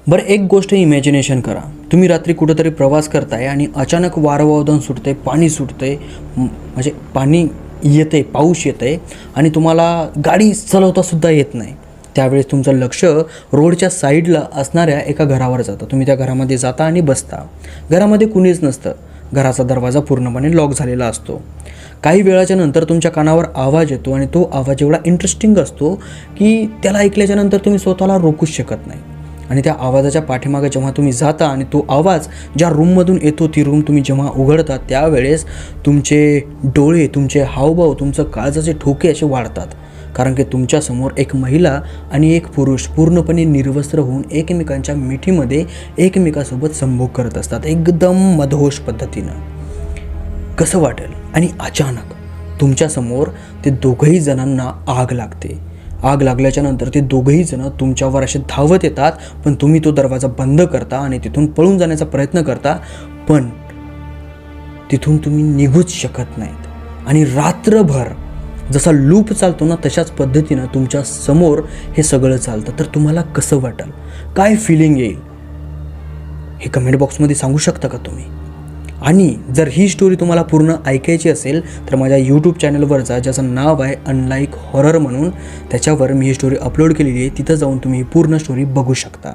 बरं, एक गोष्ट इमॅजिनेशन करा. तुम्ही रात्री कुठंतरी प्रवास करताय आणि अचानक वारंवादन सुटते, पाणी सुटते, म्हणजे पाणी येते, पाऊस येते आणि तुम्हाला गाडी चालवतासुद्धा येत नाही. त्यावेळेस तुमचं लक्ष रोडच्या साईडला असणाऱ्या एका घरावर जातं. तुम्ही त्या घरामध्ये जाता आणि बसता. घरामध्ये कुणीच नसतं. घराचा दरवाजा पूर्णपणे लॉक झालेला असतो. काही वेळाच्या नंतर तुमच्या कानावर आवाज येतो आणि तो आवाज एवढा इंटरेस्टिंग असतो की त्याला ऐकल्याच्यानंतर तुम्ही स्वतःला रोखूच शकत नाही. आणि त्या आवाजाच्या पाठीमागे जेव्हा तुम्ही जाता आणि तो आवाज ज्या रूममधून येतो, ती रूम तुम्ही जेव्हा उघडता त्यावेळेस तुमचे डोळे, तुमचे हावभाव, तुमचं काळजाचे ठोके असे वाढतात. कारण की तुमच्यासमोर एक महिला आणि एक पुरुष पूर्णपणे निर्वस्त्र होऊन एकमेकांच्या मिठीमध्ये एकमेकासोबत संभोग करत असतात, एकदम मदहोश पद्धतीनं. कसं वाटेल? आणि अचानक तुमच्यासमोर ते दोघंही जणांना आग लागते. आग लागल्याच्या नंतर ते दोघंही जण तुमच्यावर असे धावत येतात, पण तुम्ही तो दरवाजा बंद करता आणि तिथून पळून जाण्याचा प्रयत्न करता, पण तिथून तुम्ही निघूच शकत नाहीत. आणि रात्रभर जसा लूप चालतो ना, तशाच पद्धतीनं तुमच्या समोर हे सगळं चालतं. तर तुम्हाला कसं वाटेल? काय फिलिंग येईल? हे कमेंट बॉक्समध्ये सांगू शकता का तुम्ही? आणि जर ही स्टोरी तुम्हाला पूर्ण ऐकायची असेल तर माझ्या यूट्यूब चॅनलवर जा, ज्याचं नाव आहे अनलाईक हॉरर म्हणून. त्याच्यावर मी ही स्टोरी अपलोड केलेली आहे. तिथं जाऊन तुम्ही ही पूर्ण स्टोरी बघू शकता.